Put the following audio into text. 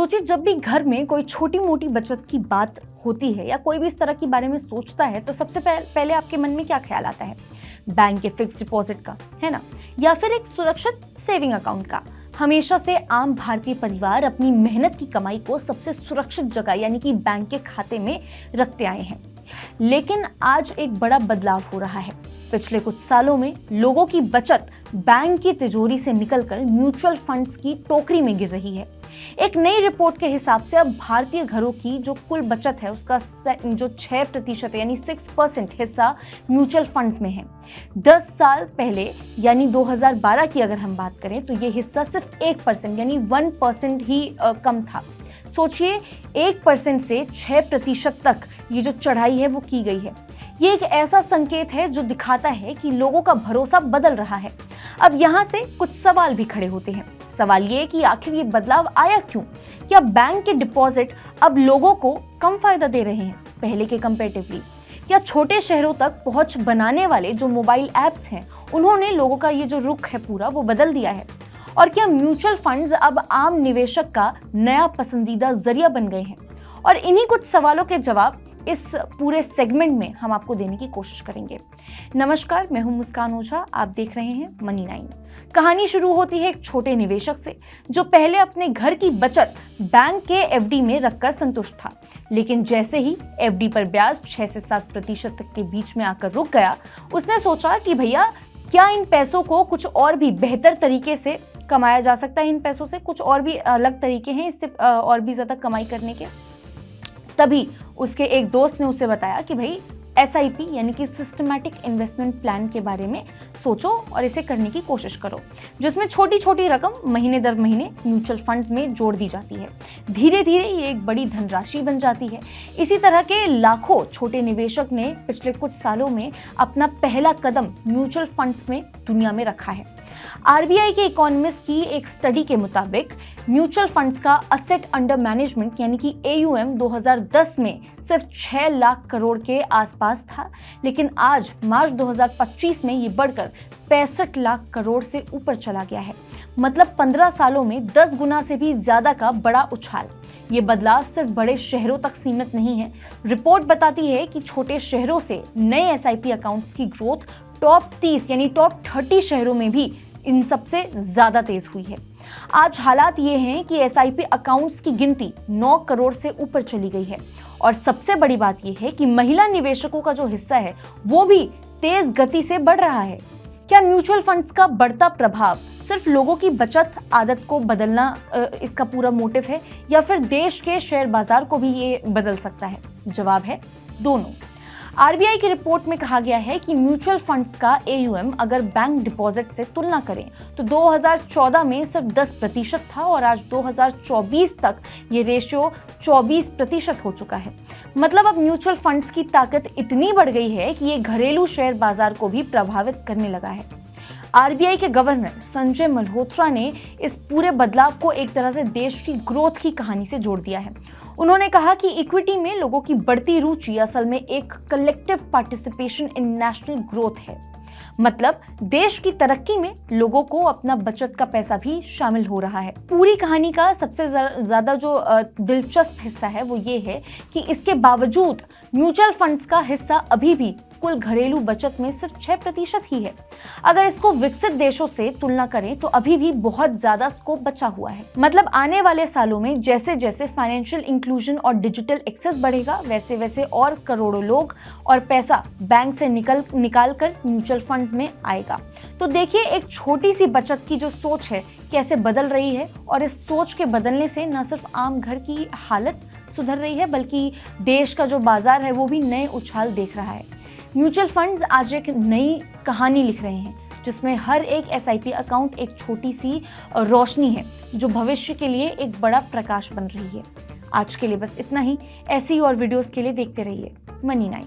सोचिए, जब भी घर में कोई छोटी मोटी बचत की बात होती है या कोई भी इस तरह के बारे में सोचता है तो सबसे पहले आपके मन में क्या ख्याल आता है? बैंक के फिक्स डिपॉजिट का, है ना? या फिर एक सुरक्षित सेविंग अकाउंट का। हमेशा से आम भारतीय परिवार अपनी मेहनत की कमाई को सबसे सुरक्षित जगह यानी कि बैंक के खाते में रखते आए हैं। लेकिन आज एक बड़ा बदलाव हो रहा है। पिछले कुछ सालों में लोगों की बचत बैंक की तिजोरी से निकलकर म्यूचुअल फंड्स की टोकरी में गिर रही है। एक नई रिपोर्ट के हिसाब से अब भारतीय घरों की जो कुल बचत है उसका जो 6% यानी 6% हिस्सा म्यूचुअल फंड्स में है। 10 साल पहले यानी 2012 की अगर हम बात करें तो ये हिस्सा सिर्फ 1% यानी 1% ही कम था। सोचिए, 1% से 6% तक ये जो चढ़ाई है वो की गई है। ये एक ऐसा संकेत है जो दिखाता है कि लोगों का भरोसा बदल रहा है। अब यहाँ से कुछ सवाल भी खड़े होते हैं। सवाल ये कि आखिर ये बदलाव आया क्यों? क्या बैंक के डिपॉजिट अब लोगों को कम फायदा दे रहे हैं पहले के कंपैरेटिवली? क्या छोटे शहरों तक पहुंच बनाने वाले जो मोबाइल ऐप्स हैं उन्होंने लोगों का ये जो रुख है पूरा वो बदल दिया है? और क्या म्यूचुअल फंड्स अब आम निवेशक का नया पसंदीदा जरिया बन गए हैं? और इन्हीं कुछ सवालों के जवाब इस पूरे सेगमेंट में हम आपको देने की कोशिश करेंगे। नमस्कार, मैं हूं मुस्कान ओझा, आप देख रहे हैं मनी 9। कहानी शुरू होती है एक छोटे निवेशक से जो पहले अपने घर की बचत बैंक के एफडी में रखकर संतुष्ट था। लेकिन जैसे ही एफडी पर ब्याज 6 से 7% तक के बीच में आकर रुक गया, उसने सोचा कि भैया, क्या इन पैसों को कुछ और भी बेहतर तरीके से कमाया जा सकता है? इन पैसों से कुछ और भी अलग तरीके हैं इससे और भी ज्यादा कमाई करने के। तभी उसके एक दोस्त ने उसे बताया कि भाई, SIP यानी कि सिस्टमैटिक इन्वेस्टमेंट प्लान के बारे में सोचो और इसे करने की कोशिश करो, जिसमें छोटी छोटी रकम महीने दर महीने म्यूचुअल फंड्स में जोड़ दी जाती है। धीरे धीरे ये एक बड़ी धनराशि बन जाती है। इसी तरह के लाखों छोटे निवेशक ने पिछले कुछ सालों में अपना पहला कदम म्यूचुअल फंड्स में दुनिया में रखा है। RBI के इकोनॉमिस्ट की एक स्टडी के मुताबिक म्यूचुअल फंड्स का असेट अंडर मैनेजमेंट यानी कि AUM 2010 में सिर्फ 6 लाख करोड़ के आसपास था, लेकिन आज मार्च 2025 में ये बढ़कर 65 लाख करोड़ से ऊपर चला गया है। मतलब 15 सालों में 10 गुना से भी ज्यादा का बड़ा उछाल। ये बदलाव सिर्फ बड़े शहरों तक सीमित नहीं है। रिपोर्ट बताती है कि छोटे शहरों से नए SIP अकाउंट्स की ग्रोथ टॉप 30 यानी टॉप 30 शहरों में भी इन सबसे ज्यादा तेज हुई है। आज हालात ये हैं कि SIP अकाउंट्स की गिनती 9 करोड़ से ऊपर चली गई है। और सबसे बड़ी बात यह है कि महिला निवेशकों का जो हिस्सा है वो भी तेज गति से बढ़ रहा है। क्या म्यूचुअल फंड्स का बढ़ता प्रभाव सिर्फ लोगों की बचत आदत को बदलना इसका पूरा मोटिव है, या फिर देश के शेयर बाजार को भी ये बदल सकता है? जवाब है दोनों। RBI की रिपोर्ट में कहा गया है कि म्यूचुअल फंड्स का AUM अगर बैंक डिपॉजिट से तुलना करें तो 2014 में सिर्फ 10% था और आज 2024 तक ये रेशियो 24% हो चुका है। मतलब अब म्यूचुअल फंड्स की ताकत इतनी बढ़ गई है कि ये घरेलू शेयर बाजार को भी प्रभावित करने लगा है। RBI के गवर्नर संजय मल्होत्रा ने इस पूरे बदलाव को एक तरह से देश की ग्रोथ की कहानी से जोड़ दिया है। उन्होंने कहा कि इक्विटी में लोगों की बढ़ती रुचि असल में एक collective participation in national growth है। मतलब देश की तरक्की में लोगों को अपना बचत का पैसा भी शामिल हो रहा है। पूरी कहानी का सबसे ज्यादा जो दिलचस्प हिस्सा है वो ये है कि इसके बावजूद म्यूचुअल फंड्स का हिस्सा अभी भी कुल घरेलू बचत में सिर्फ 6% ही है। अगर इसको विकसित देशों से तुलना करें तो अभी भी बहुत ज्यादा स्कोप बचा हुआ है। मतलब आने वाले सालों में जैसे जैसे फाइनेंशियल इंक्लूजन और डिजिटल एक्सेस बढ़ेगा, वैसे वैसे और करोड़ों लोग और पैसा बैंक से निकाल कर म्यूचुअल फंड्स में आएगा। तो देखिए, एक छोटी सी बचत की जो सोच है कैसे बदल रही है, और इस सोच के बदलने से न सिर्फ आम घर की हालत सुधर रही है बल्कि देश का जो बाजार है वो भी नए उछाल देख रहा है। म्यूचुअल फंड्स आज एक नई कहानी लिख रहे हैं जिसमें हर एक SIP अकाउंट एक छोटी सी रोशनी है जो भविष्य के लिए एक बड़ा प्रकाश बन रही है। आज के लिए बस इतना ही। ऐसी और वीडियोस के लिए देखते रहिए मनी 9।